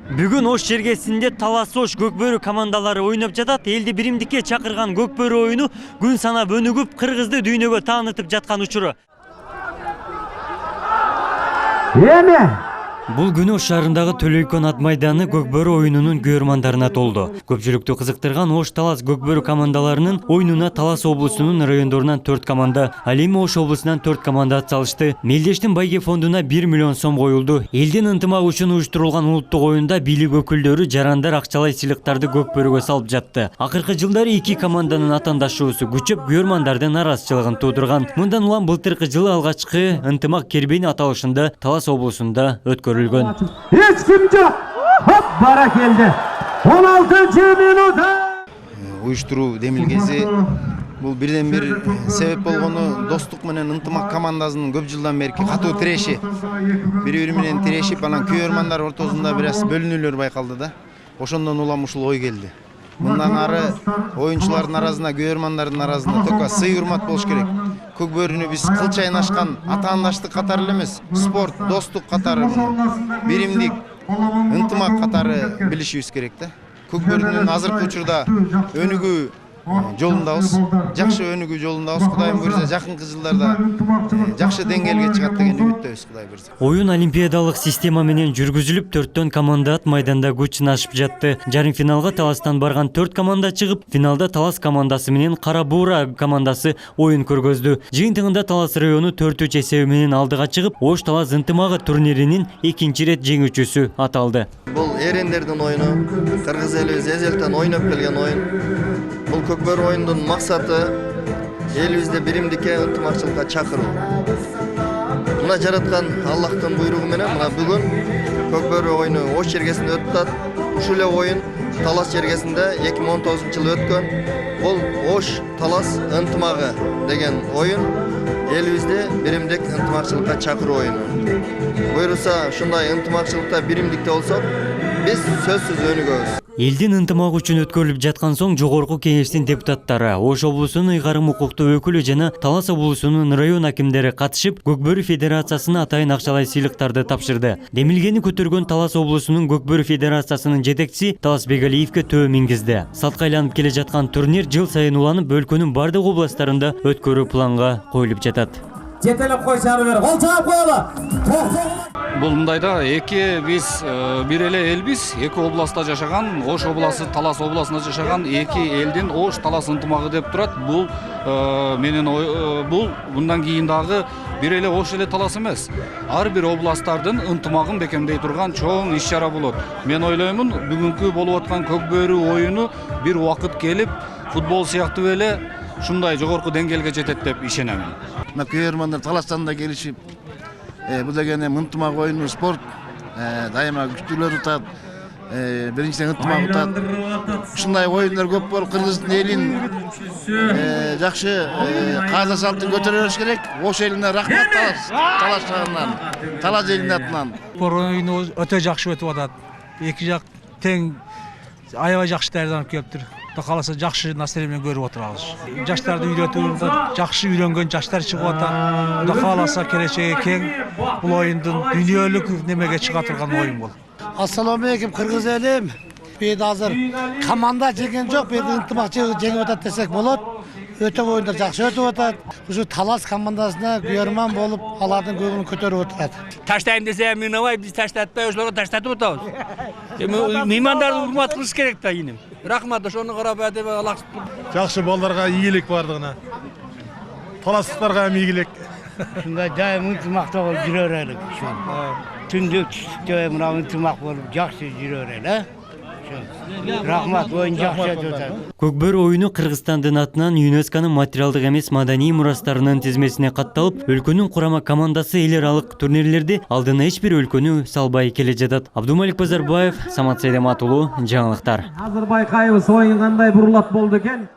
Бүгүн Ош жергесинде Талас Ош Көкбөрү командалары ойноп жатат. Элди биримдикке чакырган Көкбөрү оюну күн санап өнүгүп, кыргызды дүйнөгө таанытып жаткан учуру. Бул күнү Ош шаарындагы Төлөйкөн ат майданы Көкбөрү оюнунун көрөрмандарына толду. Көпчүлүктү кызыктырган Ош Талас Көкбөрү командаларынын оюнуна Талас облусунун райондорунан 4 команда, ал эми Ош облусунан 4 команда атсалышты. Мелдештин байге фондуна 1 миллион сом коюлду. Элдин ынтымагы үчүн уюштурулган улуттук оюнда бийлик өкүлдөрү жарандар акчалай сыйлыктарды Көкбөрүгө салып жатты. Акыркы жылдары 2 команданын атаандашуусу күчөп, көрөрмандардын нараазачылыгын туудурган. Мындан улам былтыркы жылы алгачкы ынтымак кербени аталышында Талас облусунда өткөрүлгөн. Hiç kim yok. Hop bara geldi. 16. minuta. Уюштуруу демилгеси бул бирден бир себеп болгону достук менен ынтымак командасынын көп жылдан берки катуу тиреши. Бири менен тирешип, анан көрөрмандар ортосунда бир аз бөлүнүүлөр байкалды да. Ошондон улам ушул ой келди. Мындан ары оюнчулардын арасында, көрөрмандардын арасында только сый урмат болуш керек. Көкбөрүнү биз кылчайын ашкан атаандаштык катары эмес, спорт, достук катары, биримдик, ынтымак катары билишибиз керек да. Көкбөрүнүн азыркы учурда өнүгүү жолундабыз, жакшы өнүгүү жолундабыз. Кудайым буйрса, жакынкы жылдарда жакшы деңгээлге чыгат деген үмүттөбүз, Кудай буйрса. Оюн олимпиадалык система менен жүргүзүлүп, 4 команда ат майданда күч сынашып жатты. Жарым финалга Таластан барган 4 команда чыгып, финалда Талас командасы менен Кара Буура командасы оюн көргөздү. Жыйынтыгында Талас району 4-3 эсеби менен алдыга чыгып, Ош Талас ынтымагы турниринин 2-чи рет жеңүүчүсү аталды. Бул эрендердин оюну, кыргыз элибиз эзелтен ойноп келген оюн. Бул Көкбөрү оюнунун максаты элибизде биримдикке, ынтымакчылыкка чакыруу. Мына жараткан Аллахтын буйругу менен мына бүгүн Көкбөрү оюну Ош жергесинде өтүп атат. Ушул эле оюн Талас жергесинде 2019-жылы өткөн. Бул Ош Талас ынтымагы деген оюн элибизде биримдик, ынтымакчылыкка чакыруу оюну. Буйруса ушундай ынтымакчылыкта, биримдикте болсок, биз сөзсүз өнүгөбүз. Элдин ынтымагы үчүн өткөрүлүп жаткан соң жогорку кеңештин депутаттары, Ош облусунун ыйгарым укуктуу өкүлү жана Талас облусунун район акимдери катышып, Көкбөрү федерациясына атайын акчалай сыйлыктарды тапшырды. Демилгени көтөргөн Талас облусунун Көкбөрү федерациясынын жетекчиси Талас Бегалиевке төө мингизди. Салтка айланып келе жаткан турнир жыл сайын уланып, өлкөнүн бардык областарында өткөрүү планга коюлуп жатат. Жетелеп кой чары бер. Кол чаап коелу. Бул мындайда биз бир эле элбиз, 2 областта жашаган, Ош областы, Талас областында жашаган 2 элдин Ош Талас ынтымагы деп турат. Бул бул мындан кийин дагы бир эле Ош эле Талас эмес. Ар бир областтардын ынтымагын бекемдей турган чоң иш-чара болот. Мен ойлоймун, бүгүнкү болуп аткан Көкбөрү оюну бир убакыт келип, футбол сыяктуу эле ушундай жогорку деңгээлге жетет деп ишенемин. Мына көрөрмандар Таластан да келишип, бул деген ынтымак оюну, спорт дайыма күчтүүлөр утат, биринчиден ынтымак утат. Ушундай оюндар көп болуп, кыргыздын элин жакшы каза салтын көтөрө бериш керек. Ош элине рахмат Талас жагынан, Талас элинин атынан. Оюну өтө жакшы өтүп атат. Эки жак тең, аябай жакшы даярданып келиптир. Каласа жакшы настроение менен көрүп отурабыз. Жаштарды үйрөтүүгө жакшы үйрөнгөн жаштар чыгып атат. Кудай кааласа келечеги кең бул оюндун дүйнөлүк немеге чыга турган оюн бул. Ассаламу алейкум кыргыз элим. Бизде азыр команда жеген жок, бизде ынтымакчылык жеңип атат десек болот. Өтө оюндар жакшы өтүп атат. Ушу Талас командасына көрөрман болуп, алардын көңүлүн көтөрүп отурат. Таштайм десе мынабай биз таштатпай ошолорго таштатып атабыз. Меймандарды урмат кылыш керек да иним. Рахмат, ошону карап деп Аллах. Жакшы балдарга ийгилик бардыгына. Таластыктарга эми ийгилик. Ушундай дайым ынтымакта болуп жүрө берелик. Түндүк түштүктө мына ынтымак болуп жакшы жүрө берели. Рахмат, оюн жакшы өтүп атат. Көкбөрү оюну Кыргызстандын атынан ЮНЕСКОнун материалдык эмес маданий мурастарынын тизмесине катталып, өлкөнүн курама командасы эл аралык турнирлерди алдына эч бир өлкөнү салбай келе жатат. Абдумалик Базарбаев, Самат Сейдематулуу, жаңылыктар. Азыр байкайбыз оюн кандай бурулат болду экен.